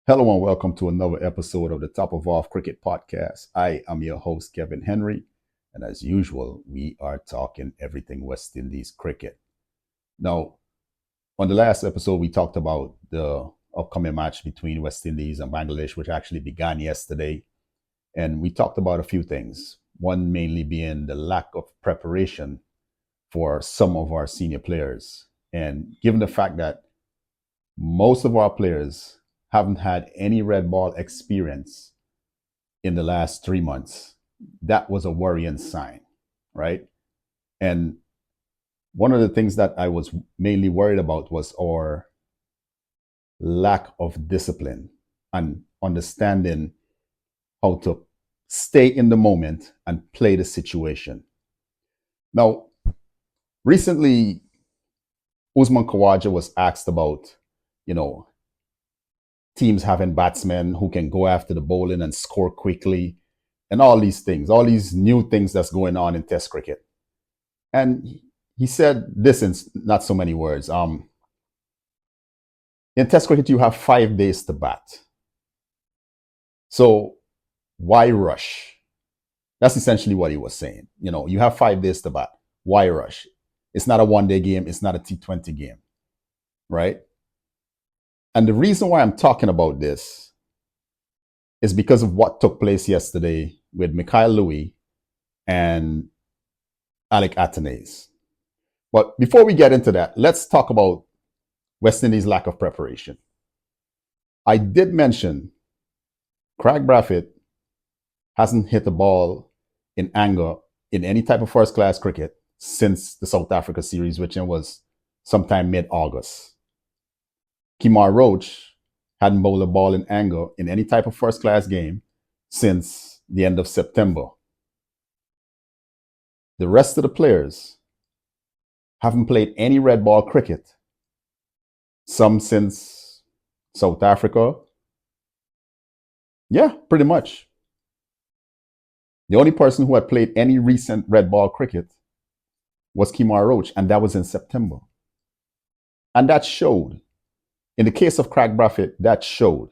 Hello and welcome to another episode of the Top of Off Cricket Podcast. I am your host, Kevin Henry, and as usual, we are talking everything West Indies cricket. Now, on the last episode, we talked about the upcoming match between West Indies and Bangladesh, which actually began yesterday. And we talked about a few things, one mainly being the lack of preparation for some of our senior players. And given the fact that most of our players haven't had any red ball experience in the last 3 months, that was a worrying sign, right? And one of the things that I was mainly worried about was our lack of discipline and understanding how to stay in the moment and play the situation. Now, recently, Usman Khawaja was asked about, you know, teams having batsmen who can go after the bowling and score quickly, and all these things, all these new things that's going on in Test cricket. And he said this in not so many words. In Test cricket, you have 5 days to bat. So why rush? That's essentially what he was saying. You have 5 days to bat. Why rush? It's not a one-day game. It's not a T20 game, right? And the reason why I'm talking about this is because of what took place yesterday with Mikyle and Alick Athanaze. But before we get into that, let's talk about West Indies' lack of preparation. I did mention Craig Brathwaite hasn't hit a ball in anger in any type of first-class cricket since the South Africa series, which was sometime mid-August. Kemar Roach hadn't bowled a ball in anger in any type of first-class game since the end of September. The rest of the players haven't played any red ball cricket, some since South Africa. Yeah, pretty much. The only person who had played any recent red ball cricket was Kemar Roach, and that was in September. And that showed. In the case of Craig Brathwaite, that showed.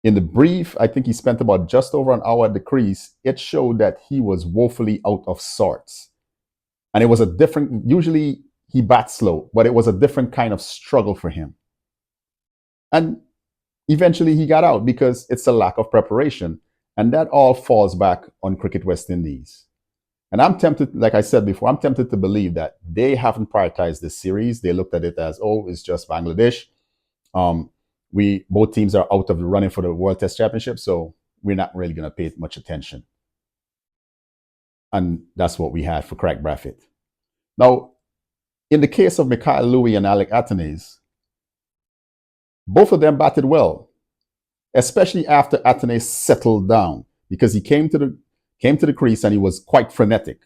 In the brief, I think he spent about just over an hour at the crease. It showed that he was woefully out of sorts. And it was a different, usually he bats slow, but it was a different kind of struggle for him. And eventually he got out because it's a lack of preparation. And that all falls back on Cricket West Indies. And I'm tempted, like I said before, I'm tempted to believe that they haven't prioritized this series. They looked at it as, oh, it's just Bangladesh. Both teams are out of the running for the World Test Championship, so we're not really going to pay much attention. And that's what we had for Craig Brathwaite. Now, in the case of Mikyle and Alick Athanaze, both of them batted well, especially after Athanaze settled down, because he came to the crease and he was quite frenetic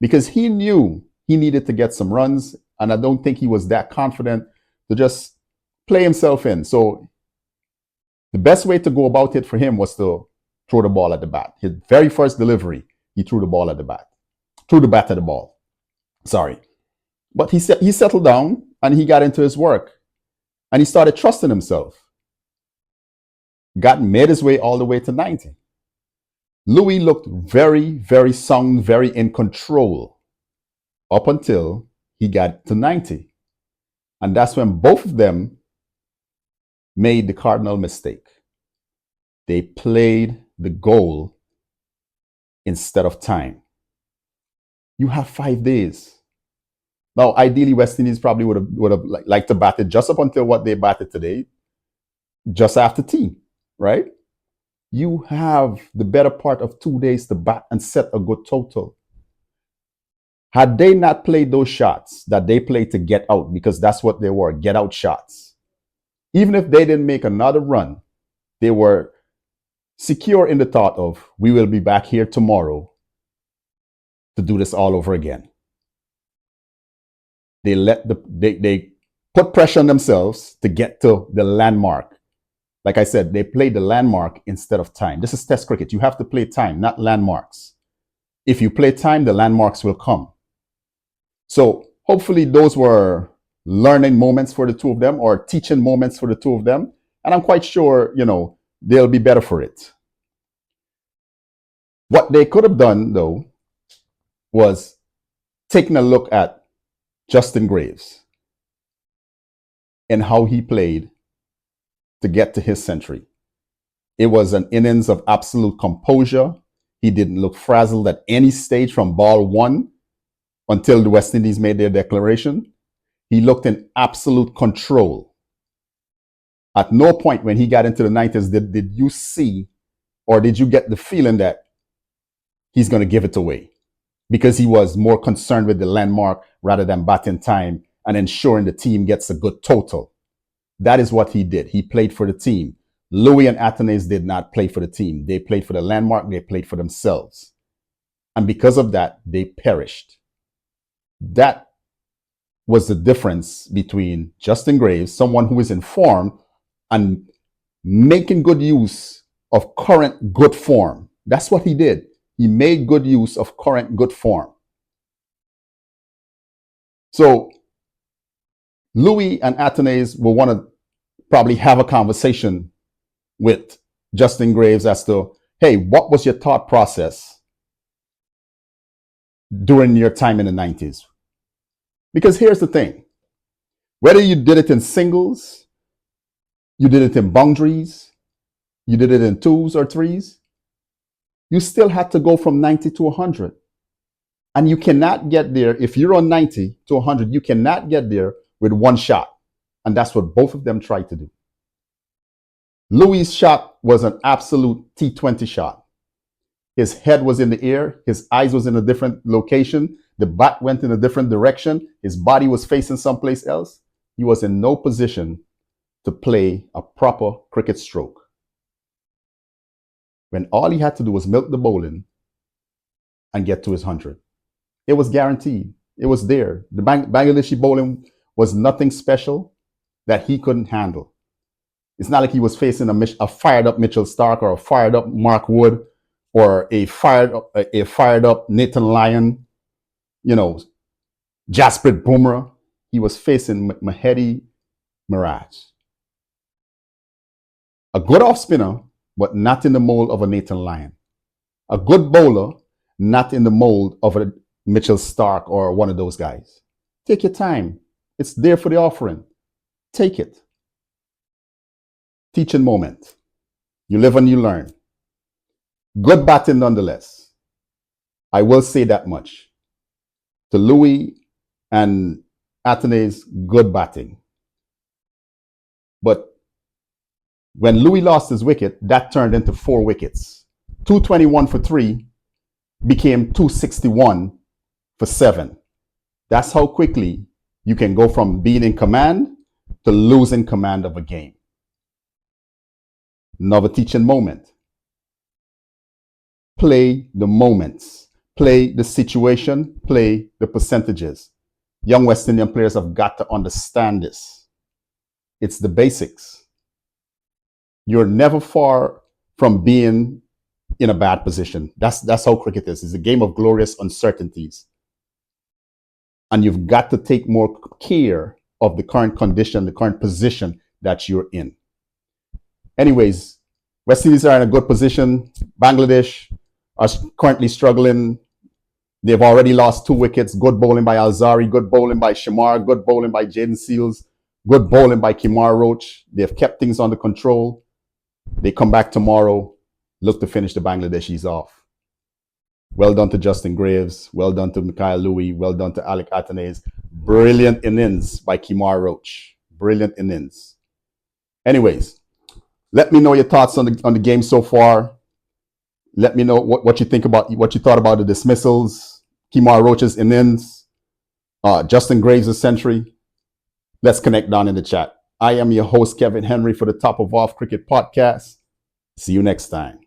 because he knew he needed to get some runs, and I don't think he was that confident to just play himself in. So the best way to go about it for him was to throw the ball at the bat. His very first delivery, he threw the ball at the bat. Threw the bat at the ball. Sorry. But he settled down and he got into his work. And he started trusting himself. Made his way all the way to 90. Louis looked very, very sound, very in control up until he got to 90. And that's when both of them made the cardinal mistake. They played the goal instead of time. You have 5 days. Now, ideally, West Indies probably would have liked to bat it just up until what they batted today, just after tea, right? You have the better part of 2 days to bat and set a good total. Had they not played those shots that they played to get out, because that's what they were, get out shots, even if they didn't make another run, they were secure in the thought of, we will be back here tomorrow to do this all over again. They put pressure on themselves to get to the landmark. Like I said, they played the landmark instead of time. This is Test cricket. You have to play time, not landmarks. If you play time, the landmarks will come. So hopefully those were learning moments for the two of them, or teaching moments for the two of them. And I'm quite sure, they'll be better for it. What they could have done, though, was taking a look at Justin Greaves and how he played to get to his century. It was an innings of absolute composure. He didn't look frazzled at any stage from ball one until the West Indies made their declaration. He looked in absolute control. At no point when he got into the 90s did you see or did you get the feeling that he's going to give it away, because he was more concerned with the landmark rather than batting time and ensuring the team gets a good total. That is what he did. He played for the team. Louis and Athanaze did not play for the team. They played for the landmark. They played for themselves. And because of that, they perished. That was the difference between Justin Greaves, someone who is informed and making good use of current good form. That's what he did. He made good use of current good form. So Louis and Athanaze will want to probably have a conversation with Justin Greaves as to, hey, what was your thought process during your time in the 90s? Because here's the thing. Whether you did it in singles, you did it in boundaries, you did it in twos or threes, you still had to go from 90 to 100. And you cannot get there, if you're on 90 to 100, you cannot get there with one shot. And that's what both of them tried to do. Louis' shot was an absolute T20 shot. His head was in the air. His eyes was in a different location. The bat went in a different direction. His body was facing someplace else. He was in no position to play a proper cricket stroke. When all he had to do was milk the bowling and get to his 100. It was guaranteed. It was there. The Bangladeshi bowling was nothing special that he couldn't handle. It's not like he was facing a fired up Mitchell Starc or a fired up Mark Wood or a fired up Nathan Lyon, Jasprit Bumrah. He was facing Mahedi Mirage. A good off spinner, but not in the mold of a Nathan Lyon. A good bowler, not in the mold of a Mitchell Starc or one of those guys. Take your time. It's there for the offering. Take it. Teaching moment. You live and you learn. Good batting nonetheless. I will say that much. To Louis and Athanaze, good batting. But when Louis lost his wicket, that turned into 4 wickets. 221 for 3 became 261 for 7. That's how quickly you can go from being in command to losing command of a game. Another teaching moment. Play the moments. Play the situation. Play the percentages. Young West Indian players have got to understand this. It's the basics. You're never far from being in a bad position. That's how cricket is. It's a game of glorious uncertainties. And you've got to take more care of the current condition, the current position that you're in. Anyways, West Indies are in a good position. Bangladesh are currently struggling. They've already lost 2 wickets. Good bowling by Alzari, good bowling by Shamar, good bowling by Jaden Seals, good bowling by Kimar Roach. They've kept things under control. They come back tomorrow, look to finish the Bangladeshis off. Well done to Justin Greaves. Well done to Mikyle Louis. Well done to Alick Athanaze. Brilliant innings by Kimar Roach. Brilliant innings. Anyways, let me know your thoughts on the game so far. Let me know what you think about what you thought about the dismissals, Kimar Roach's innings, Justin Greaves' century. Let's connect down in the chat. I am your host, Kevin Henry, for the Top of Off Cricket Podcast. See you next time.